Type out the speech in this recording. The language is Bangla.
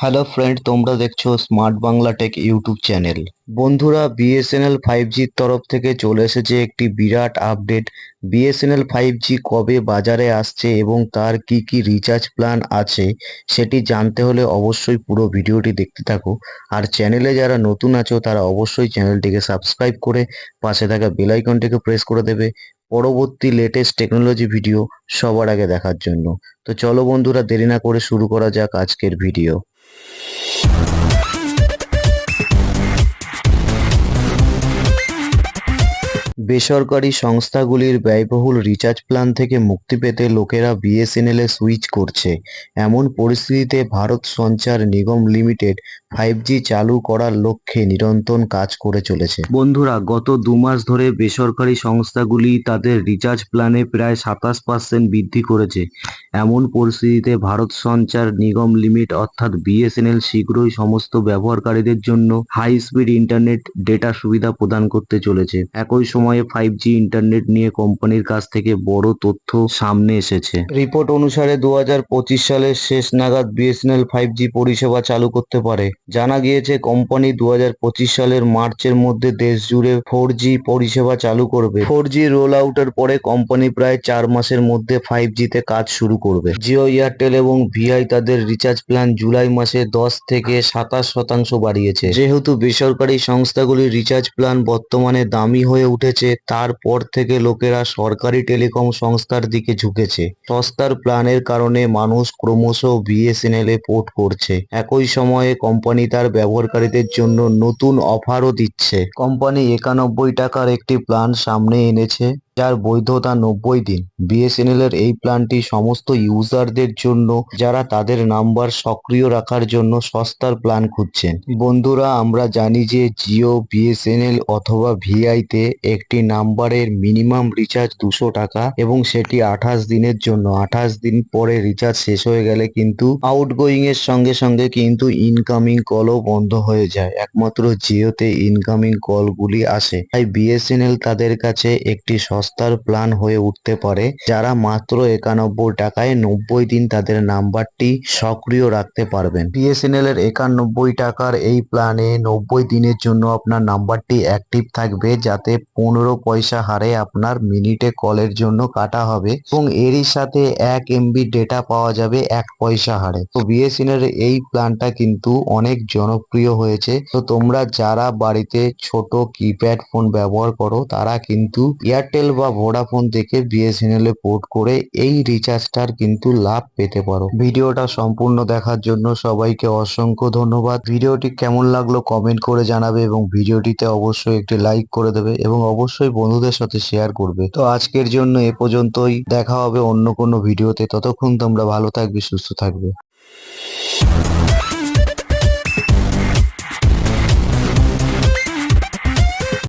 হ্যালো ফ্রেন্ড, তোমরা দেখছো smart Bangla take YouTube channel. বন্ধুরা, বিএসএনএল 5Gর তরফ থেকে চলে এসেছে একটি বিরাট আপডেট। বিএসএনএল 5G কবে বাজারে আসছে এবং তার কি কি রিচার্জ প্ল্যান আছে সেটি জানতে হলে অবশ্যই পুরো ভিডিওটি দেখতে থাকো। আর চ্যানেলে যারা নতুন আছো তারা অবশ্যই চ্যানেলটিকে সাবস্ক্রাইব করে পাশে থাকা বেল আইকনটিকে প্রেস করে দেবে পরবর্তী লেটেস্ট টেকনোলজি ভিডিও সবার আগে দেখার জন্য। তো চলো বন্ধুরা, দেরি না করে শুরু করা যাক আজকের ভিডিও। বেসরকারি সংস্থাগুলির ব্যয়বহুল রিচার্জ প্ল্যান থেকে মুক্তি পেতে লোকেরা বিএসএনএল এ সুইচ করছে। এমন পরিস্থিতিতে ভারত সঞ্চার নিগম লিমিটেড 5G চালু করার লক্ষ্যে নিরন্তর কাজ করে চলেছে। বন্ধুরা, গত 2 মাস ধরে বেসরকারি সংস্থাগুলি তাদের রিচার্জ প্ল্যানে প্রায় 27% বৃদ্ধি করেছে। এমন পরিস্থিতিতে ভারত সঞ্চার নিগম লিমিট অর্থাৎ বিএসএনএল শীঘ্রই সমস্ত ব্যবহারকারীদের জন্য হাই স্পিড ইন্টারনেট ডেটা সুবিধা প্রদান করতে চলেছে। একই সময়ে 5G ইন্টারনেট নিয়ে কোম্পানির কাছ থেকে বড় তথ্য সামনে এসেছে। রিপোর্ট অনুসারে 2025 সালের শেষ নাগাদ বিএসএনএল 5G পরিষেবা চালু করতে পারে। জানা গিয়েছে কোম্পানি 2025 সালের মার্চের মধ্যে দেশ জুড়ে 4G পরিষেবা চালু করবে। 4G রোল আউটের পরে কোম্পানি প্রায় 4 মাসের মধ্যে 5G তে কাজ শুরু করবে। জিও, এয়ারটেল এবং ভিআই তাদের রিচার্জ প্ল্যান জুলাই মাসে 10 থেকে 27% বাড়িয়েছে। যেহেতু বেসরকারি সংস্থাগুলির রিচার্জ প্ল্যান বর্তমানে দামি হয়ে উঠেছে, তারপর থেকে লোকেরা সরকারি টেলিকম সংস্থার দিকে ঝুঁকেছে। সস্তার প্ল্যানের কারণে মানুষ ক্রমশ বিএসএনএল এ পোর্ট করছে। একই সময়ে কোম্পানি তার ব্যবহারকারীদের জন্য নতুন অফারও দিচ্ছে। কোম্পানি 91 টাকার একটি প্ল্যান সামনে এনেছে যার বৈধতা 90 দিন। বিএসএনএল এর এই প্ল্যানটি সমস্ত ইউজারদের জন্য যারা তাদের নাম্বার সক্রিয় রাখার জন্য সস্তার প্ল্যান খুঁজছেন। বন্ধুরা, আমরা জানি যে জিও, বিএসএনএল অথবা ভিআই তে একটি নাম্বারের মিনিমাম রিচার্জ 200 টাকা এবং সেটি 28 দিনের জন্য। 28 দিন পরে রিচার্জ শেষ হয়ে গেলে কিন্তু আউটগোয়িং এর সঙ্গে সঙ্গে কিন্তু ইনকামিং কলও বন্ধ হয়ে যায়। একমাত্র জিওতে ইনকামিং কলগুলি আসে। তাই বিএসএনএল তাদের কাছে একটি সস্তার প্ল্যান হয়ে উঠতে পারে, যারা মাত্র 91 টাকায় 90 দিন তাদের নাম্বারটি সক্রিয় রাখতে পারবেন। বিএসএনএল এর 91 টাকার এই প্ল্যানে 90 দিনের জন্য আপনার নাম্বারটি অ্যাক্টিভ থাকবে, যাতে 15 পয়সা হারে আপনার মিনিটে কলের জন্য কাটা হবে এবং এরই সাথে 1 MB ডেটা পাওয়া যাবে 1 পয়সা হারে। তো বিএসএনএল এর এই প্ল্যানটা কিন্তু অনেক জনপ্রিয় হয়েছে। তো তোমরা যারা বাড়িতে ছোট কিপ্যাড ফোন ব্যবহার করো তারা কিন্তু এয়ারটেল বা ভোডাফোন থেকে বিএসএনএল এ পোর্ট করে এই রিচার্জটার কিন্তু লাভ পেতে পারো। ভিডিওটা সম্পূর্ণ দেখার জন্য সবাইকে অসংখ্য ধন্যবাদ। ভিডিওটি কেমন লাগলো কমেন্ট করে জানাবে এবং ভিডিওটিতে অবশ্যই একটি লাইক করে দেবে এবং অবশ্যই বন্ধুদের সাথে শেয়ার করবে। তো আজকের জন্য এ পর্যন্তই, দেখা হবে অন্য কোনো ভিডিওতে। ততক্ষণ তোমরা ভালো থাকবে, সুস্থ থাকবে।